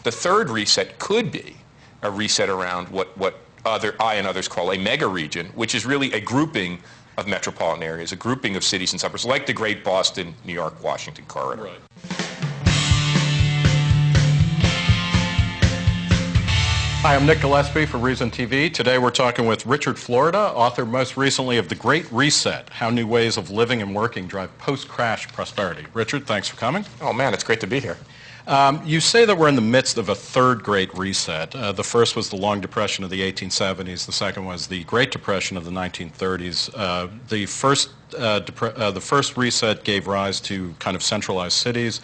The third reset could be a reset around what I and others call a mega region, which is really a grouping of metropolitan areas, a grouping of cities and suburbs, like the great Boston, New York, Washington corridor. Right. Hi, I'm Nick Gillespie for ReasonTV. Today we're talking with Richard Florida, author most recently of The Great Reset, How New Ways of Living and Working Drive Post-Crash Prosperity. Richard, thanks for coming. Oh man, it's great to be here. You say that we're in the midst of a third Great Reset. The first was the Long Depression of the 1870s. The second was the Great Depression of the 1930s. The first reset gave rise to kind of centralized cities.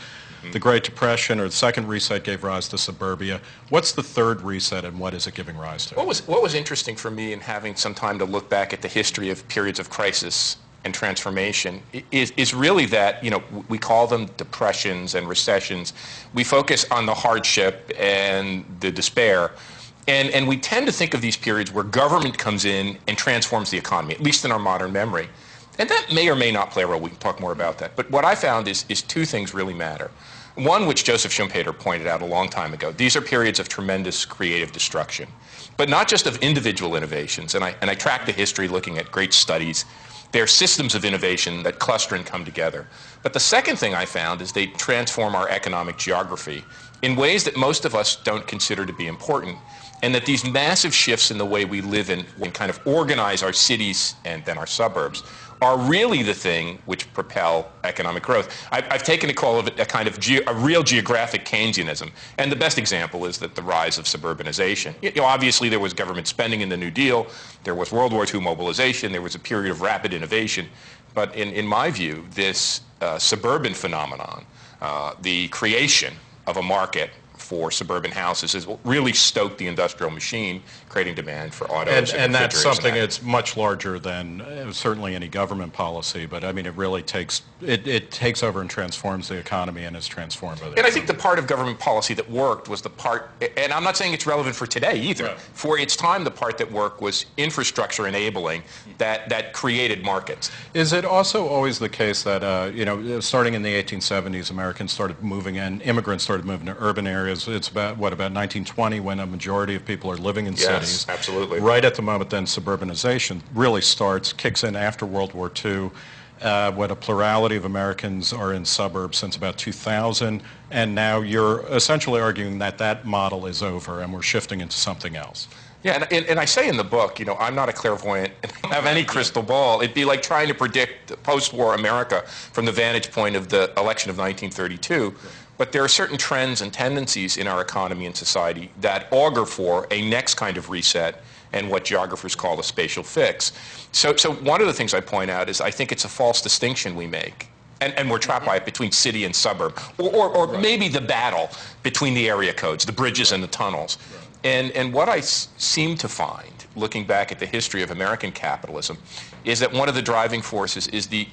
The Great Depression, or the second reset, gave rise to suburbia. What's the third reset, and what is it giving rise to? What was interesting for me in having some time to look back at the history of periods of crisis and transformation is really that, you know, we call them depressions and recessions. We focus on the hardship and the despair, and we tend to think of these periods where government comes in and transforms the economy, at least in our modern memory. And that may or may not play a role. We can talk more about that. But what I found is two things really matter. One, which Joseph Schumpeter pointed out a long time ago, these are periods of tremendous creative destruction, but not just of individual innovations. And I track the history looking at great studies. They're systems of innovation that cluster and come together. But the second thing I found is they transform our economic geography in ways that most of us don't consider to be important, and that these massive shifts in the way we live and kind of organize our cities and then our suburbs are really the thing which propel economic growth. I've taken to call it a kind of a real geographic Keynesianism, and the best example is that the rise of suburbanization. You know, obviously there was government spending in the New Deal, there was World War II mobilization, there was a period of rapid innovation, but in my view, this suburban phenomenon, the creation of a market for suburban houses has really stoked the industrial machine, creating demand for autos and that's something that's much larger than certainly any government policy, but I mean it really takes over and transforms the economy and is transformed by the I think the part of government policy that worked was the part, and I'm not saying it's relevant for today either, right. For its time the part that worked was infrastructure enabling that created markets. Is it also always the case that you know, starting in the 1870s, Americans started moving in, immigrants started moving to urban areas? It's about 1920 when a majority of people are living in cities. Yes, absolutely. Right at the moment then suburbanization really kicks in after World War II. What a plurality of Americans are in suburbs since about 2000, and now you're essentially arguing that that model is over and we're shifting into something else. Yeah, and I say in the book, you know, I'm not a clairvoyant and I don't have any crystal ball. It'd be like trying to predict post-war America from the vantage point of the election of 1932. But there are certain trends and tendencies in our economy and society that augur for a next kind of reset and what geographers call a spatial fix. So one of the things I point out is I think it's a false distinction we make. And we're trapped by it between city and suburb, or right. Maybe the battle between the area codes, the bridges and the tunnels. Right. And what I seem to find, looking back at the history of American capitalism, is that one of the driving forces is the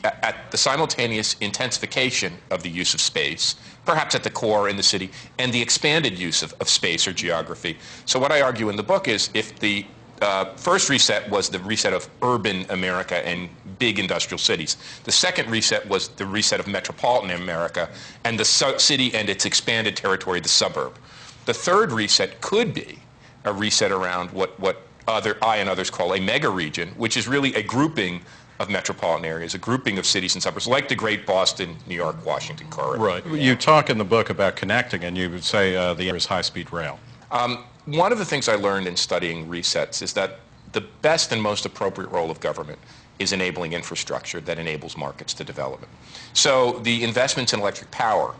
simultaneous intensification of the use of space, perhaps at the core in the city, and the expanded use of space or geography. So what I argue in the book is if the first reset was the reset of urban America and big industrial cities. The second reset was the reset of metropolitan America and the city and its expanded territory, the suburb. The third reset could be a reset around what I and others call a mega region, which is really a grouping of metropolitan areas, a grouping of cities and suburbs, like the great Boston, New York, Washington corridor. Right. You talk in the book about connecting, and you would say the area is HighSpeed Rail. One of the things I learned in studying resets is that the best and most appropriate role of government is enabling infrastructure that enables markets to development. So the investments in electric power,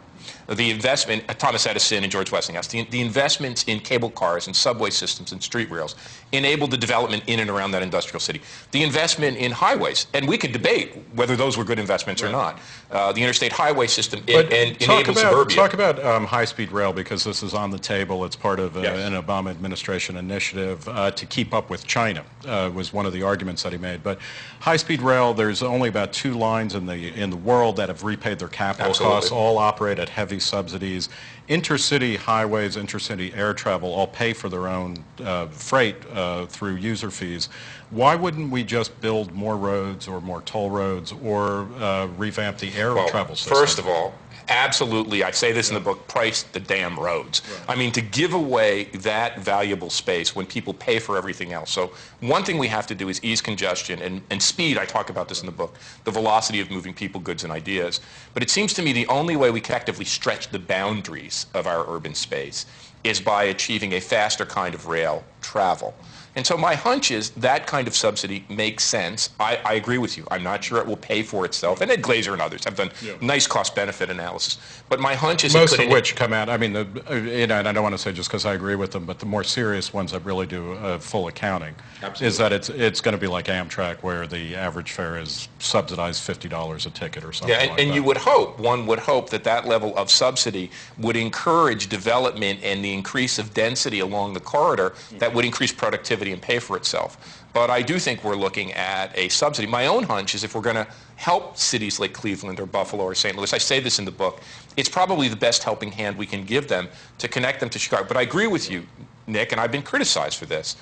the investment, Thomas Edison and George Westinghouse, the investments in cable cars and subway systems and street rails enabled the development in and around that industrial city. The investment in highways, and we could debate whether those were good investments or not. The interstate highway system enabled suburbia. Talk about high-speed rail, because this is on the table. It's part of an Obama administration initiative to keep up with China, was one of the arguments that he made. But high-speed rail, there's only about 2 lines in the world that have repaid their capital costs, all operate at heavy subsidies. Intercity highways, intercity air travel all pay for their own freight through user fees. Why wouldn't we just build more roads or more toll roads or revamp the air travel system? First of all, Absolutely. I say this in the book, price the damn roads. Right. I mean, to give away that valuable space when people pay for everything else. So one thing we have to do is ease congestion and speed. I talk about this in the book, the velocity of moving people, goods, and ideas. But it seems to me the only way we can actively stretch the boundaries of our urban space is by achieving a faster kind of rail travel. And so my hunch is that kind of subsidy makes sense. I agree with you. I'm not sure it will pay for itself. And Ed Glazer and others have done nice cost-benefit analysis. But my hunch is most of which come out, I mean, and I don't want to say just because I agree with them, but the more serious ones that really do full accounting is that it's going to be like Amtrak, where the average fare is subsidized $50 a ticket or something like that. And you would hope, one would hope that that level of subsidy would encourage development and the increase of density along the corridor that would increase productivity and pay for itself. But I do think we're looking at a subsidy. My own hunch is if we're going to help cities like Cleveland or Buffalo or St. Louis, I say this in the book, it's probably the best helping hand we can give them to connect them to Chicago. But I agree with you, Nick, and I've been criticized for this.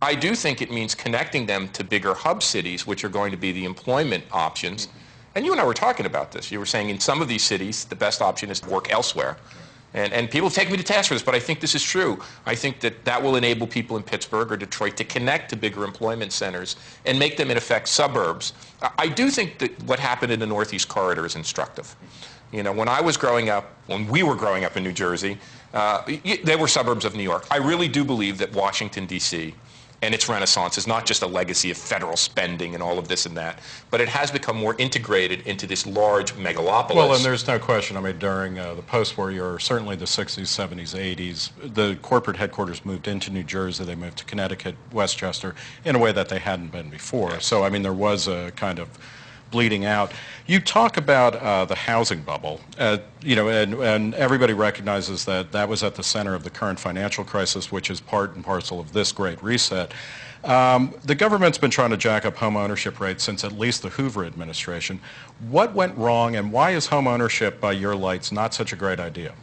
I do think it means connecting them to bigger hub cities, which are going to be the employment options. And you and I were talking about this. You were saying in some of these cities, the best option is to work elsewhere. And people take me to task for this, but I think this is true. I think that that will enable people in Pittsburgh or Detroit to connect to bigger employment centers and make them, in effect, suburbs. I do think that what happened in the Northeast Corridor is instructive. You know, when we were growing up in New Jersey, they were suburbs of New York. I really do believe that Washington, D.C., and its renaissance is not just a legacy of federal spending and all of this and that, but it has become more integrated into this large megalopolis. Well, and there's no question, I mean, during the post-war year, certainly the 60s, 70s, 80s, the corporate headquarters moved into New Jersey, they moved to Connecticut, Westchester, in a way that they hadn't been before. Yeah. So, I mean, there was a kind of bleeding out. You talk about the housing bubble, you know, and everybody recognizes that that was at the center of the current financial crisis, which is part and parcel of this great reset. The government's been trying to jack up home ownership rates since at least the Hoover administration. What went wrong, and why is home ownership, by your lights, not such a great idea?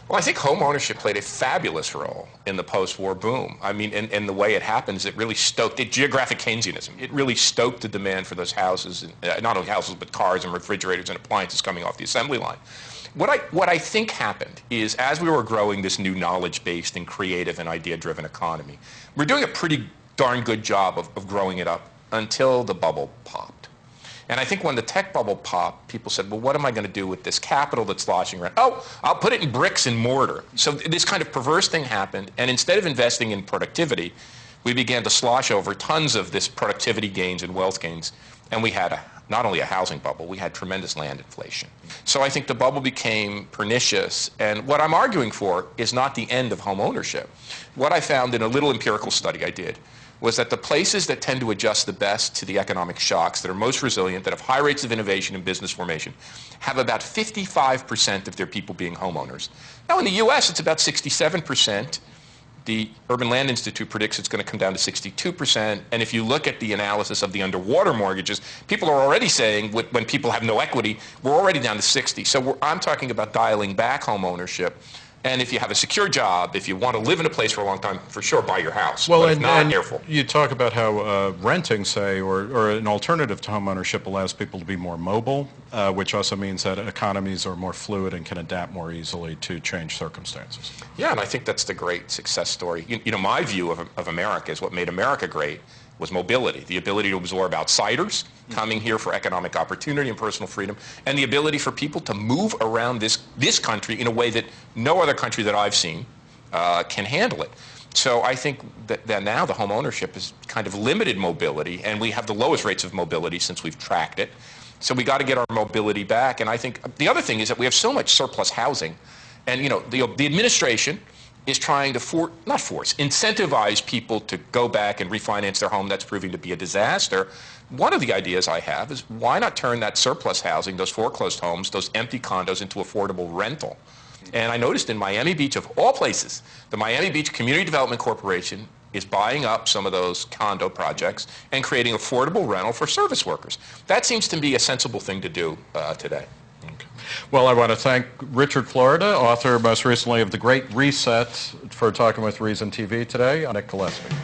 Well, I think home ownership played a fabulous role in the post-war boom. I mean, and the way it happens, it really stoked it. Geographic Keynesianism. It really stoked the demand for those houses, not only houses, but cars and refrigerators and appliances coming off the assembly line. What I think happened is, as we were growing this new knowledge-based and creative and idea-driven economy, we're doing a pretty darn good job of growing it up until the bubble popped. And I think when the tech bubble popped, people said, well, what am I going to do with this capital that's sloshing around? Oh, I'll put it in bricks and mortar. So this kind of perverse thing happened, and instead of investing in productivity, we began to slosh over tons of this productivity gains and wealth gains, and we had not only a housing bubble, we had tremendous land inflation. So I think the bubble became pernicious, and what I'm arguing for is not the end of home ownership. What I found in a little empirical study I did was that the places that tend to adjust the best to the economic shocks, that are most resilient, that have high rates of innovation and business formation, have about 55% of their people being homeowners. Now in the US, it's about 67%. The Urban Land Institute predicts it's going to come down to 62%. And if you look at the analysis of the underwater mortgages, people are already saying when people have no equity, we're already down to 60. So I'm talking about dialing back home ownership. And if you have a secure job, if you want to live in a place for a long time, for sure, buy your house. Well, but if not, careful. You talk about how renting, say, or an alternative to home ownership allows people to be more mobile, which also means that economies are more fluid and can adapt more easily to change circumstances. Yeah, and I think that's the great success story. You know, my view of America is what made America great was mobility, the ability to absorb outsiders coming here for economic opportunity and personal freedom, and the ability for people to move around this country in a way that no other country that I've seen can handle it. So I think that now the home ownership is kind of limited mobility, and we have the lowest rates of mobility since we've tracked it. So we got to get our mobility back. And I think the other thing is that we have so much surplus housing, and you know the administration is trying to incentivize people to go back and refinance their home. That's proving to be a disaster. One of the ideas I have is why not turn that surplus housing, those foreclosed homes, those empty condos into affordable rental? And I noticed in Miami Beach, of all places, the Miami Beach Community Development Corporation is buying up some of those condo projects and creating affordable rental for service workers. That seems to be a sensible thing to do today. Well, I want to thank Richard Florida, author most recently of The Great Reset, for talking with Reason TV today. I'm Nick Gillespie.